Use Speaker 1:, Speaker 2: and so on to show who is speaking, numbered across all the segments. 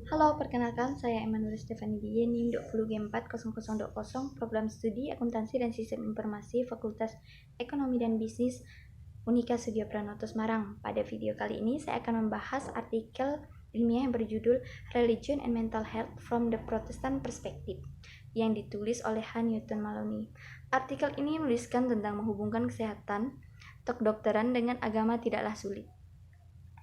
Speaker 1: Halo, perkenalkan saya Emmanuel Stefani Diye, NIM 20G40020, Program Studi Akuntansi dan Sistem Informasi Fakultas Ekonomi dan Bisnis Unika Studio Pranoto Semarang. Pada video kali ini saya akan membahas artikel ilmiah yang berjudul Religion and Mental Health from the Protestant Perspective yang ditulis oleh H. Newton Maloney. Artikel ini menuliskan tentang menghubungkan kesehatan atau kedokteran dengan agama tidaklah sulit.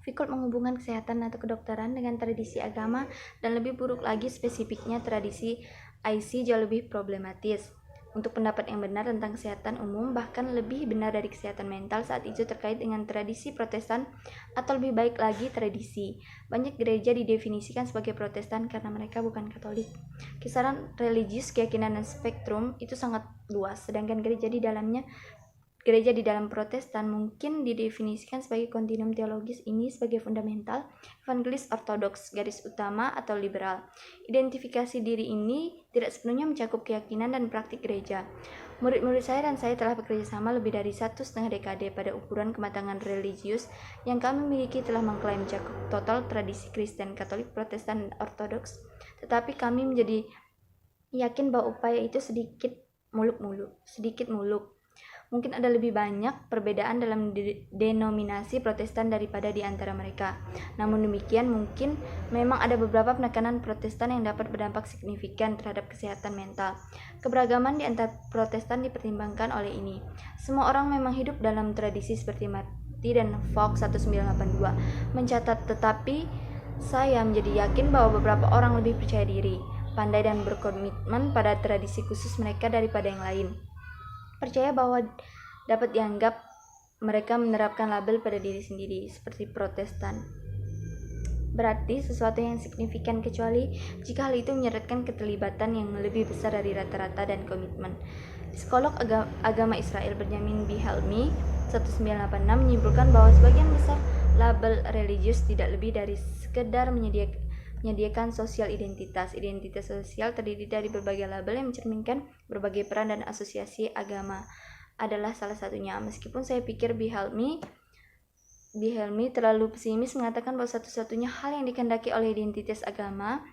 Speaker 1: Foucault menghubungkan kesehatan atau kedokteran dengan tradisi agama dan lebih buruk lagi spesifiknya tradisi IC jauh lebih problematis. Untuk pendapat yang benar tentang kesehatan umum, bahkan lebih benar dari kesehatan mental saat itu terkait dengan tradisi Protestan atau lebih baik lagi tradisi. Banyak gereja didefinisikan sebagai Protestan karena mereka bukan Katolik. Kisaran religius, keyakinan dan spektrum itu sangat luas, sedangkan gereja di dalam Protestan mungkin didefinisikan sebagai kontinuum teologis ini sebagai fundamental, evangelis ortodoks, garis utama, atau liberal. Identifikasi diri ini tidak sepenuhnya mencakup keyakinan dan praktik gereja. Murid-murid saya dan saya telah bekerja sama lebih dari 1,5 dekade pada ukuran kematangan religius yang kami miliki telah mengklaim mencakup total tradisi Kristen, Katolik, Protestan, dan Ortodoks. Tetapi kami menjadi yakin bahwa upaya itu sedikit muluk. Mungkin ada lebih banyak perbedaan dalam denominasi Protestan daripada di antara mereka. Namun demikian, mungkin memang ada beberapa penekanan Protestan yang dapat berdampak signifikan terhadap kesehatan mental. Keberagaman di antara Protestan dipertimbangkan oleh ini. Semua orang memang hidup dalam tradisi seperti Marty dan Fox 1982 mencatat, tetapi saya menjadi yakin bahwa beberapa orang lebih percaya diri, pandai dan berkomitmen pada tradisi khusus mereka daripada yang lain. Percaya bahwa dapat dianggap mereka menerapkan label pada diri sendiri seperti Protestan. Berarti sesuatu yang signifikan, kecuali jika hal itu menyeratkan keterlibatan yang lebih besar dari rata-rata dan komitmen. Psikolog agama Israel Benjamin B. Helmy 1986 menyimpulkan bahwa sebagian besar label religius tidak lebih dari sekedar menyediakan sosial identitas. Identitas sosial terdiri dari berbagai label yang mencerminkan berbagai peran dan asosiasi. Agama adalah salah satunya. Meskipun saya pikir B. Helmy terlalu pesimis mengatakan bahwa satu-satunya hal yang dikehendaki oleh identitas agama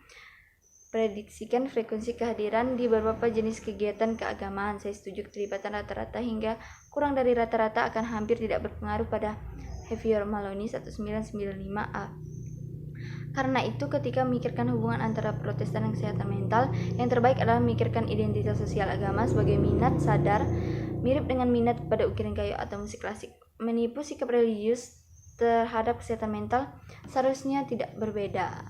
Speaker 1: prediksikan frekuensi kehadiran di beberapa jenis kegiatan keagamaan. Saya setuju keterlibatan rata-rata hingga kurang dari rata-rata akan hampir tidak berpengaruh pada Xavier Maloney 1995a. Karena itu, ketika memikirkan hubungan antara Protestan dan kesehatan mental, yang terbaik adalah memikirkan identitas sosial agama sebagai minat sadar, mirip dengan minat pada ukiran kayu atau musik klasik. Menipu sikap religius terhadap kesehatan mental seharusnya tidak berbeda.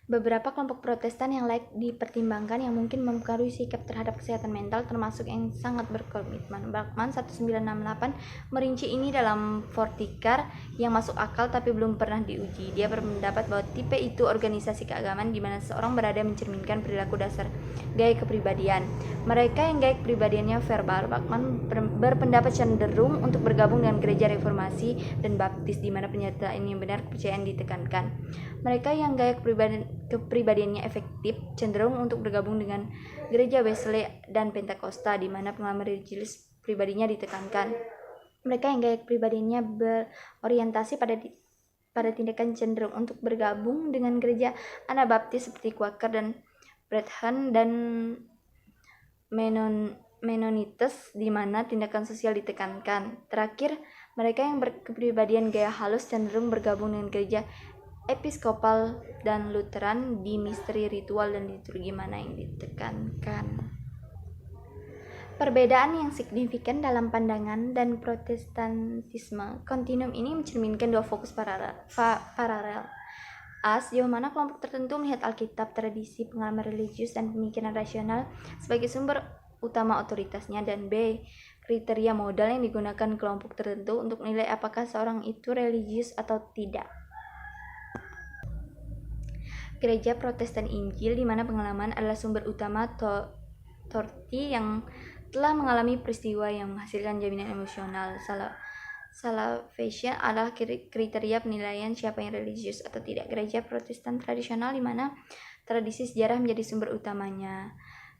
Speaker 1: Beberapa kelompok Protestan yang layak dipertimbangkan yang mungkin mempengaruhi sikap terhadap kesehatan mental, termasuk yang sangat berkomitmen. Bachman 1968 merinci ini dalam Fortikar yang masuk akal tapi belum pernah diuji. Dia berpendapat bahwa tipe itu organisasi keagamaan di mana seorang berada mencerminkan perilaku dasar gaya kepribadian. Mereka yang gaya kepribadiannya verbal, Bachman berpendapat cenderung untuk bergabung dengan gereja reformasi dan baptis di mana pernyataan yang benar kepercayaan ditekankan. Mereka yang gaya kepribadiannya efektif cenderung untuk bergabung dengan gereja Wesley dan Pentakosta di mana pengalaman religius pribadinya ditekankan. Mereka yang gaya kepribadiannya berorientasi pada tindakan cenderung untuk bergabung dengan gereja Anabaptis seperti Quaker dan Brethren dan Mennonites di mana tindakan sosial ditekankan. Terakhir, mereka yang berkepribadian gaya halus cenderung bergabung dengan gereja Episkopal dan Lutheran di misteri ritual dan liturgi mana yang ditekankan. Perbedaan yang signifikan dalam pandangan dan Protestantisme kontinum ini mencerminkan dua fokus paralel. Sejauh mana kelompok tertentu melihat Alkitab, tradisi, pengalaman religius, dan pemikiran rasional sebagai sumber utama otoritasnya, dan B. kriteria modal yang digunakan kelompok tertentu untuk menilai apakah seorang itu religius atau tidak. Gereja Protestan Injil di mana pengalaman adalah sumber utama Torti yang telah mengalami peristiwa yang menghasilkan jaminan emosional. Salvation adalah kriteria penilaian siapa yang religius atau tidak. Gereja Protestan tradisional di mana tradisi sejarah menjadi sumber utamanya.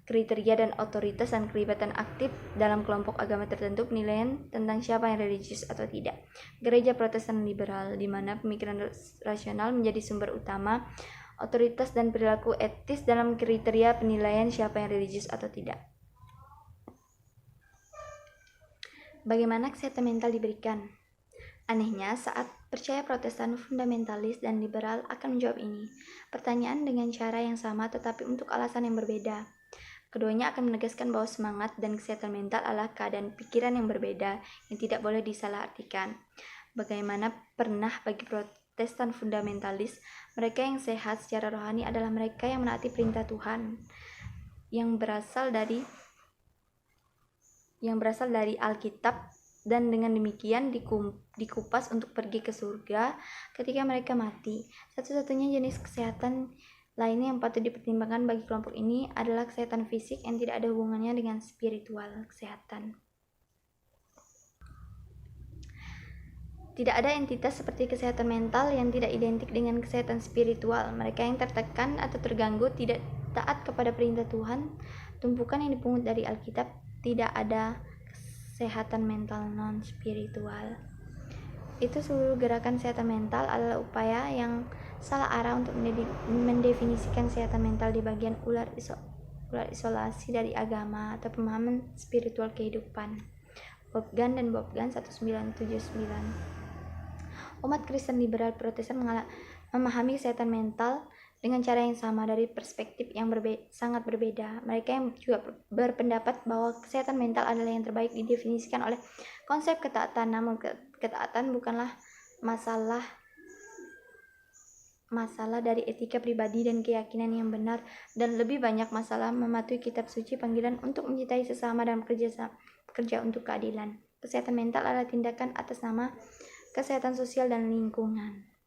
Speaker 1: kriteria dan otoritas dan kelibatan aktif dalam kelompok agama tertentu, penilaian tentang siapa yang religius atau tidak. Gereja Protestan liberal, di mana pemikiran rasional menjadi sumber utama, otoritas dan perilaku etis dalam kriteria penilaian siapa yang religius atau tidak. Bagaimana kesehatan mental diberikan? Anehnya, saat percaya Protestan, fundamentalis, dan liberal akan menjawab ini pertanyaan dengan cara yang sama tetapi untuk alasan yang berbeda. Keduanya akan menegaskan bahwa semangat dan kesehatan mental adalah keadaan pikiran yang berbeda yang tidak boleh disalahartikan. Bagaimana pernah bagi Protestan fundamentalis, mereka yang sehat secara rohani adalah mereka yang menaati perintah Tuhan yang berasal dari Alkitab, dan dengan demikian dikupas untuk pergi ke surga ketika mereka mati. Satu-satunya jenis kesehatan lainnya yang patut dipertimbangkan bagi kelompok ini adalah kesehatan fisik yang tidak ada hubungannya dengan spiritual kesehatan. Tidak ada entitas seperti kesehatan mental yang tidak identik dengan kesehatan spiritual. Mereka yang tertekan atau terganggu tidak taat kepada perintah Tuhan, tumpukan yang dipungut dari Alkitab. Tidak ada kesehatan mental non-spiritual. Itu seluruh gerakan kesehatan mental adalah upaya yang salah arah untuk mendefinisikan kesehatan mental di bagian ular isolasi dari agama atau pemahaman spiritual kehidupan. Wolfgang dan Wolfgang 1979. Umat Kristen liberal Protestan memahami kesehatan mental dengan cara yang sama dari perspektif yang sangat berbeda. Mereka yang juga berpendapat bahwa kesehatan mental adalah yang terbaik didefinisikan oleh konsep ketaatan, namun ketaatan bukanlah masalah dari etika pribadi dan keyakinan yang benar, dan lebih banyak masalah mematuhi kitab suci, panggilan untuk mencintai sesama dan bekerja untuk keadilan. Kesehatan mental adalah tindakan atas nama kesehatan sosial dan lingkungan.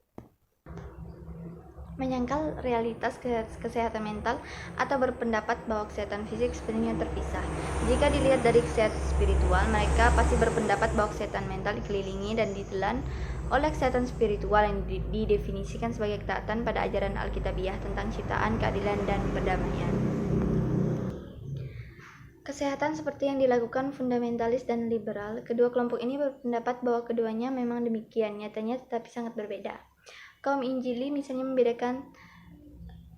Speaker 1: Menyangkal realitas kesehatan mental atau berpendapat bahwa kesehatan fisik sepenuhnya terpisah. Jika dilihat dari kesehatan spiritual, mereka pasti berpendapat bahwa kesehatan mental dikelilingi dan ditelan oleh kesehatan spiritual yang didefinisikan sebagai ketaatan pada ajaran Alkitabiah tentang ciptaan, keadilan, dan perdamaian. Kesehatan seperti yang dilakukan fundamentalis dan liberal, kedua kelompok ini berpendapat bahwa keduanya memang demikian, nyatanya tetapi sangat berbeda. Kaum Injili misalnya membedakan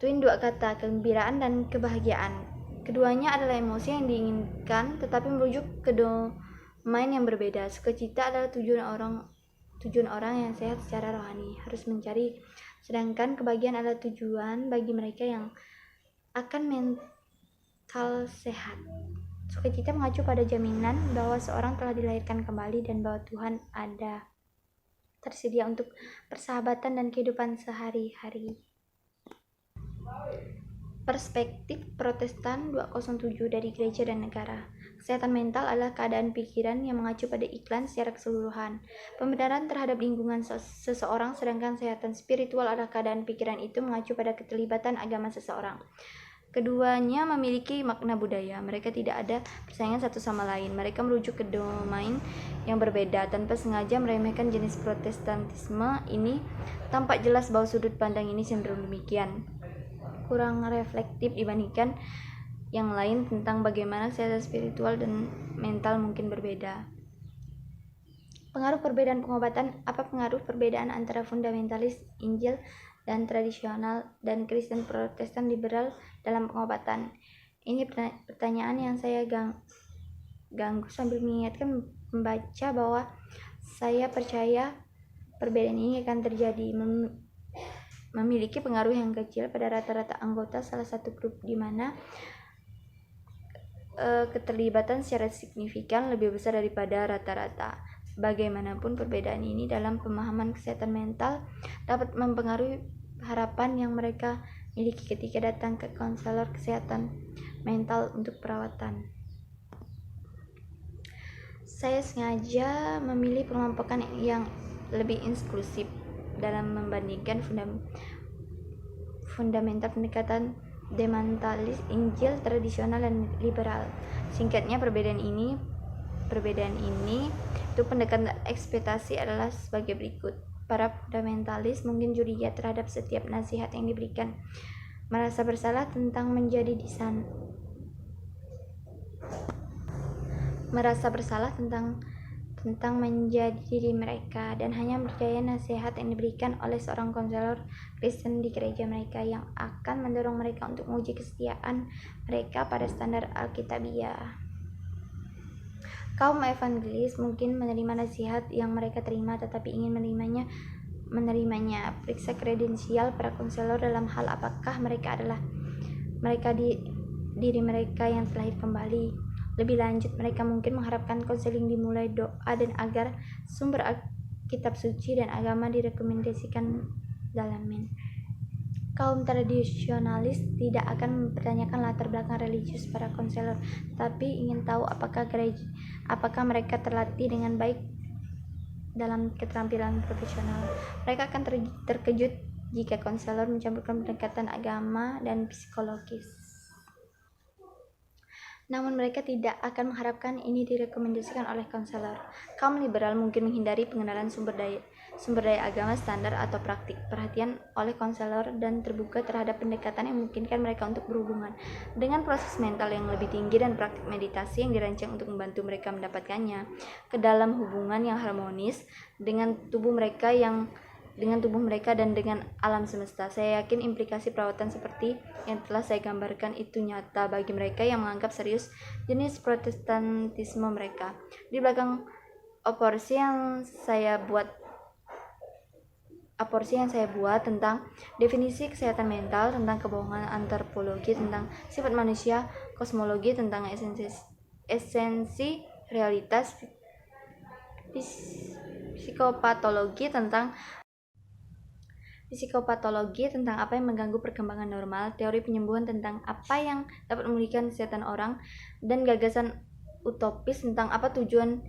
Speaker 1: dua kata, kegembiraan dan kebahagiaan. Keduanya adalah emosi yang diinginkan tetapi merujuk ke domain yang berbeda. Sukacita adalah tujuan orang yang sehat secara rohani harus mencari, sedangkan kebahagiaan adalah tujuan bagi mereka yang akan mental sehat. Sukacita mengacu pada jaminan bahwa seorang telah dilahirkan kembali dan bahwa Tuhan ada tersedia untuk persahabatan dan kehidupan sehari-hari. Perspektif Protestan 207 dari Gereja dan Negara. Kesehatan mental adalah keadaan pikiran yang mengacu pada iklan secara keseluruhan, pembenaran terhadap lingkungan seseorang, sedangkan kesehatan spiritual adalah keadaan pikiran itu mengacu pada keterlibatan agama seseorang. Keduanya memiliki makna budaya. Mereka tidak ada persaingan satu sama lain. Mereka merujuk ke domain yang berbeda. Tanpa sengaja meremehkan jenis Protestantisme ini, tampak jelas bahwa sudut pandang ini cenderung demikian, kurang reflektif dibandingkan yang lain tentang bagaimana kesehatan spiritual dan mental mungkin berbeda. Pengaruh perbedaan pengobatan. Apa pengaruh perbedaan antara fundamentalis Injil dan tradisional dan Kristen Protestan liberal dalam pengobatan? Ini pertanyaan yang saya ganggu sambil mengingatkan membaca bahwa saya percaya perbedaan ini akan terjadi, memiliki pengaruh yang kecil pada rata-rata anggota salah satu grup, di mana keterlibatan secara signifikan lebih besar daripada rata-rata. Bagaimanapun perbedaan ini dalam pemahaman kesehatan mental dapat mempengaruhi harapan yang mereka miliki ketika datang ke konselor kesehatan mental untuk perawatan. Saya sengaja memilih pengelompokan yang lebih inklusif dalam membandingkan fundamental pendekatan dementalis, Injil, tradisional, dan liberal. Singkatnya, perbedaan ini untuk pendekatan ekspektasi adalah sebagai berikut. Para fundamentalis mungkin curiga terhadap setiap nasihat yang diberikan, merasa bersalah tentang menjadi merasa bersalah tentang menjadi diri mereka dan hanya percaya nasihat yang diberikan oleh seorang konselor Kristen di gereja mereka yang akan mendorong mereka untuk menguji kesetiaan mereka pada standar Alkitabiah. Kaum evangelis mungkin menerima nasihat yang mereka terima tetapi ingin menerimanya. Periksa kredensial para konselor dalam hal apakah mereka diri mereka yang terlahir kembali. Lebih lanjut, mereka mungkin mengharapkan konseling dimulai doa dan agar sumber kitab suci dan agama direkomendasikan dalamin. Kaum tradisionalis tidak akan mempertanyakan latar belakang religius para konselor, tapi ingin tahu apakah mereka terlatih dengan baik dalam keterampilan profesional. Mereka akan terkejut jika konselor mencampurkan pendekatan agama dan psikologis. Namun mereka tidak akan mengharapkan ini direkomendasikan oleh konselor. Kaum liberal mungkin menghindari pengenalan sumber daya agama standar atau praktik perhatian oleh konselor dan terbuka terhadap pendekatan yang memungkinkan mereka untuk berhubungan dengan proses mental yang lebih tinggi dan praktik meditasi yang dirancang untuk membantu mereka mendapatkannya ke dalam hubungan yang harmonis dengan tubuh mereka dan dengan alam semesta. Saya yakin implikasi perawatan seperti yang telah saya gambarkan itu nyata bagi mereka yang menganggap serius jenis protestantisme mereka. Di belakang aporsi yang saya buat tentang definisi kesehatan mental, tentang kebohongan antropologi, tentang sifat manusia, kosmologi, tentang esensi realitas, psikopatologi, tentang apa yang mengganggu perkembangan normal, teori penyembuhan tentang apa yang dapat memulihkan kesehatan orang, dan gagasan utopis tentang apa tujuan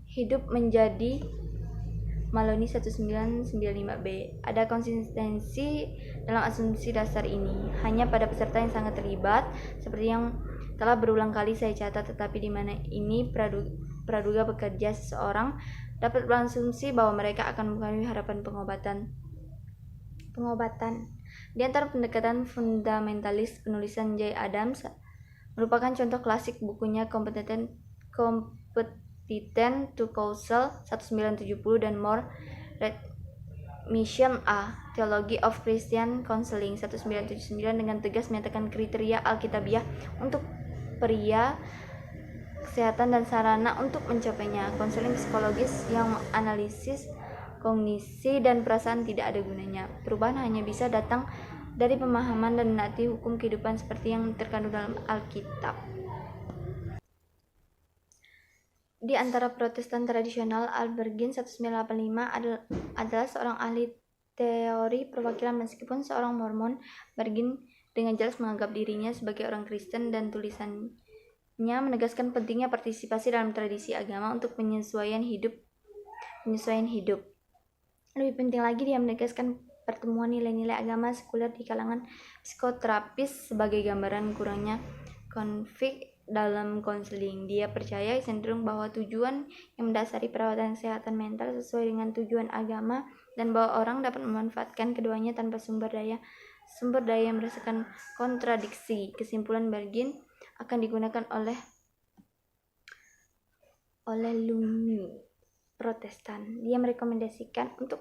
Speaker 1: hidup menjadi Maloney 1995b. Ada konsistensi dalam asumsi dasar ini, hanya pada peserta yang sangat terlibat, seperti yang telah berulang kali saya catat, tetapi di mana ini praduga bekerja seseorang dapat berasumsi bahwa mereka akan mempengaruhi harapan pengobatan. Di antara pendekatan fundamentalis penulisan J. Adams merupakan contoh klasik bukunya Competent to Counsel 1970 dan More Mission A Theology of Christian Counseling 1979 dengan tegas menyatakan kriteria Alkitabiah untuk pria, kesehatan dan sarana untuk mencapainya. Konseling psikologis yang analisis kognisi dan perasaan tidak ada gunanya. Perubahan hanya bisa datang dari pemahaman dan menaati hukum kehidupan seperti yang terkandung dalam Alkitab. Di antara Protestan tradisional, Albert Bergin 1985 adalah seorang ahli teori perwakilan. Meskipun seorang Mormon, Bergin dengan jelas menganggap dirinya sebagai orang Kristen dan tulisannya menegaskan pentingnya partisipasi dalam tradisi agama untuk penyesuaian hidup. Lebih penting lagi, dia menegaskan pertemuan nilai-nilai agama sekuler di kalangan psikoterapis sebagai gambaran kurangnya konflik dalam konseling. Dia percaya cenderung bahwa tujuan yang mendasari perawatan kesehatan mental sesuai dengan tujuan agama dan bahwa orang dapat memanfaatkan keduanya tanpa sumber daya merasakan kontradiksi. Kesimpulan Bergin akan digunakan oleh Lumi Protestan. Dia merekomendasikan untuk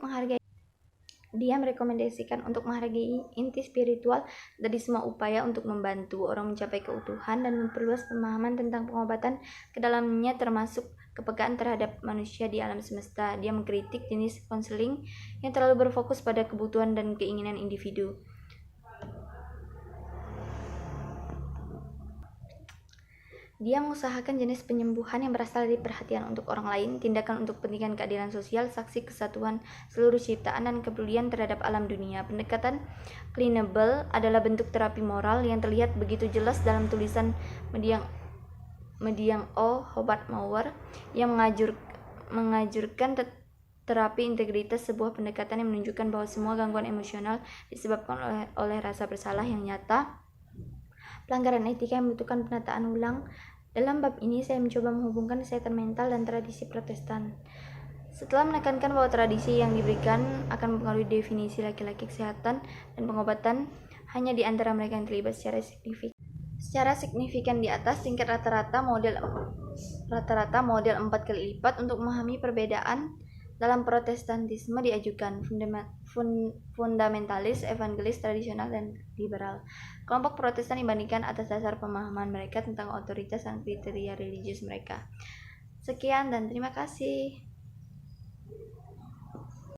Speaker 1: menghargai inti spiritual dari semua upaya untuk membantu orang mencapai keutuhan dan memperluas pemahaman tentang pengobatan ke dalamnya, termasuk kepekaan terhadap manusia di alam semesta. Dia mengkritik jenis konseling yang terlalu berfokus pada kebutuhan dan keinginan individu. Dia mengusahakan jenis penyembuhan yang berasal dari perhatian untuk orang lain, tindakan untuk kepentingan keadilan sosial, saksi kesatuan seluruh ciptaan, dan kepedulian terhadap alam dunia. Pendekatan cleanable adalah bentuk terapi moral yang terlihat begitu jelas dalam tulisan Mediang O. Hobart Mower yang mengajurkan terapi integritas, sebuah pendekatan yang menunjukkan bahwa semua gangguan emosional disebabkan oleh rasa bersalah yang nyata, pelanggaran etika yang membutuhkan penataan ulang. Dalam bab ini, saya mencoba menghubungkan kesehatan mental dan tradisi Protestan. Setelah menekankan bahwa tradisi yang diberikan akan mempengaruhi definisi laki-laki kesehatan dan pengobatan hanya di antara mereka yang terlibat secara signifikan. secara signifikan di atas tingkat rata-rata model 4 kali lipat. Untuk memahami perbedaan dalam Protestantisme diajukan fundamentalis, evangelis, tradisional, dan liberal. Kelompok Protestan dibandingkan atas dasar pemahaman mereka tentang otoritas dan kriteria religius mereka. Sekian dan terima kasih.